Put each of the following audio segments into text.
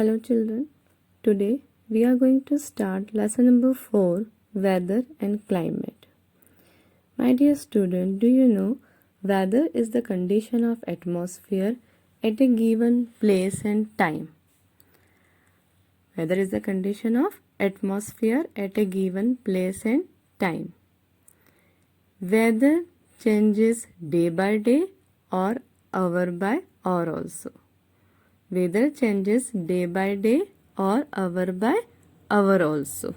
Hello children, today we are going to start lesson number 4, Weather and Climate. My dear student, do you know weather is the condition of atmosphere at a given place and time. Weather is the condition of atmosphere at a given place and time. Weather changes day by day or hour by hour also. Weather changes day by day or hour by hour also.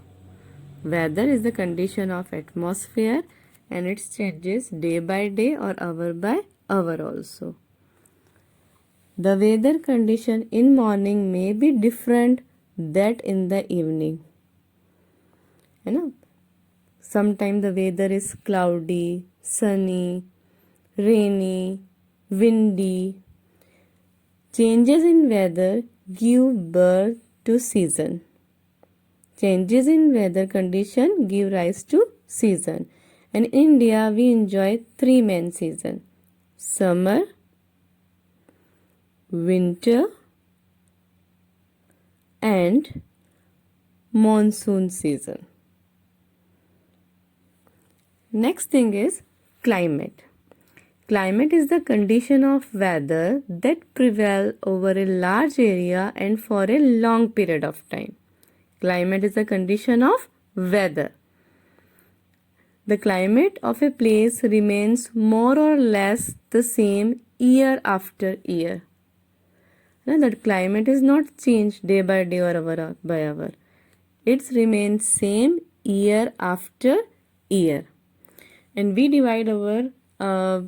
Weather is the condition of atmosphere and it changes day by day or hour by hour also. The weather condition in morning may be different that in the evening. Sometimes the weather is cloudy, sunny, rainy, windy. Changes in weather give birth to season. Changes in weather condition give rise to season. In India, we enjoy 3 main seasons: summer, winter, and monsoon season. Next thing is climate. Climate is the condition of weather that prevails over a large area and for a long period of time. Climate is the condition of weather. The climate of a place remains more or less the same year after year. The climate is not changed day by day or hour by hour. It remains same year after year. And we divide our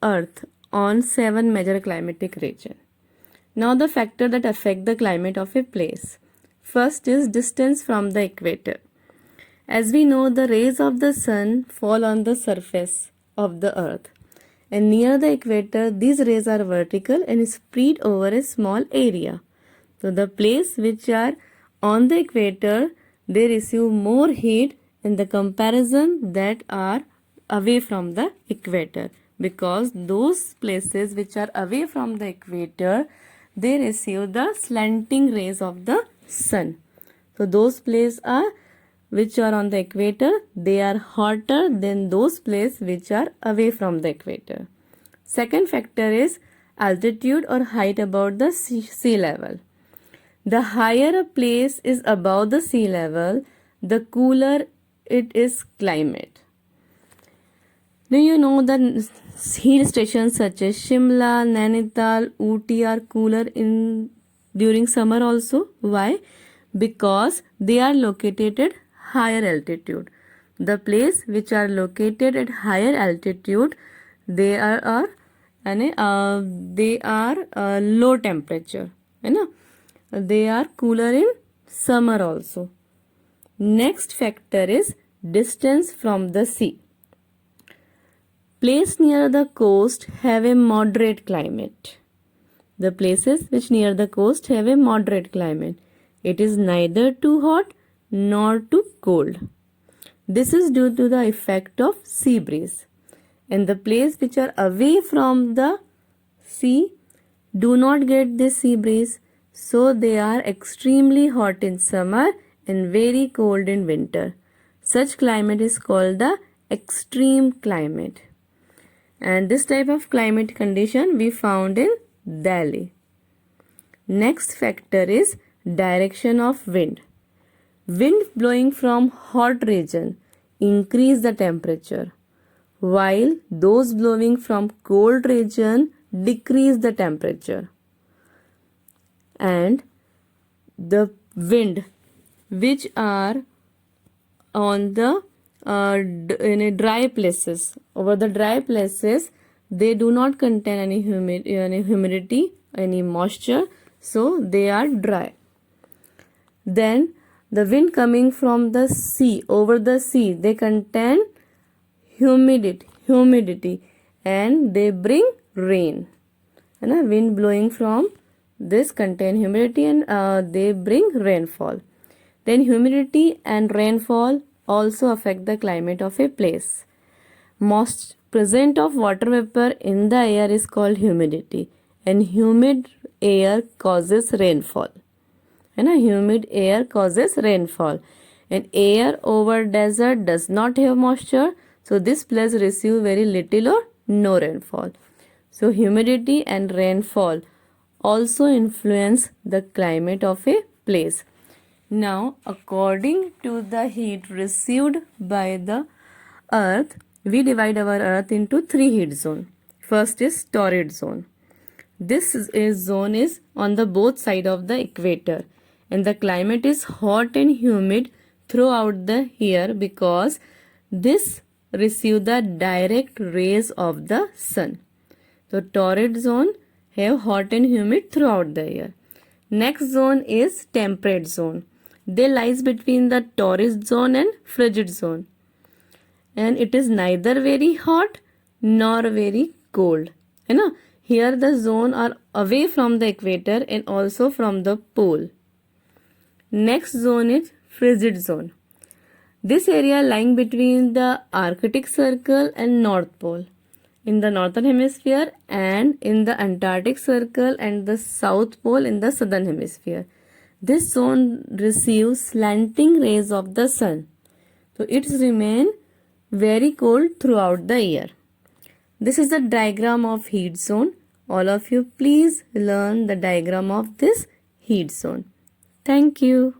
Earth on 7 major climatic regions. Now the factor that affect the climate of a place. First is distance from the equator. As we know, the rays of the sun fall on the surface of the earth. And near the equator, these rays are vertical and spread over a small area. So the place which are on the equator, they receive more heat in the comparison that are away from the equator, because those places which are away from the equator, they receive the slanting rays of the sun. So those places are which are on the equator, they are hotter than those places which are away from the equator. Second factor is altitude or height above the sea level. The higher a place is above the sea level, the cooler it is climate. Do you know that hill stations such as Shimla, Nainital, Ooty are cooler during summer also? Why? Because they are located at higher altitude. The place which are located at higher altitude, they are low temperature. They are cooler in summer also. Next factor is distance from the sea. Places near the coast have a moderate climate. The places which near the coast have a moderate climate. It is neither too hot nor too cold. This is due to the effect of sea breeze. And the places which are away from the sea do not get this sea breeze, so they are extremely hot in summer and very cold in winter. Such climate is called the extreme climate. And this type of climate condition we found in Delhi. Next factor is direction of wind. Wind blowing from hot region increase the temperature, while those blowing from cold region decrease the temperature. And the wind which are on the in dry places, over the dry places, they do not contain any humidity, any moisture, so they are dry. Then the wind coming from the sea, over the sea, they contain humidity and they bring rain. And wind blowing from this contain humidity and they bring rainfall. Then humidity and rainfall also affect the climate of a place. Most present of water vapor in the air is called humidity, and humid air causes rainfall. है ना. Humid air causes rainfall, and air over desert does not have moisture, so this place receive very little or no rainfall. So humidity and rainfall also influence the climate of a place. Now, according to the heat received by the earth, we divide our earth into three heat zones. First is torrid zone. Zone is on the both side of the equator, and the climate is hot and humid throughout the year because this receive the direct rays of the sun. So torrid zone have hot and humid throughout the year. Next zone is temperate zone. They lies between the torrid zone and frigid zone, and it is neither very hot nor very cold. You know, here the zone are away from the equator and also from the pole. Next zone is frigid zone. This area lying between the Arctic Circle and North Pole in the northern hemisphere, and in the Antarctic Circle and the South Pole in the southern hemisphere. This zone receives slanting rays of the sun, so it remains very cold throughout the year. This is the diagram of heat zone. All of you please learn the diagram of this heat zone. Thank you.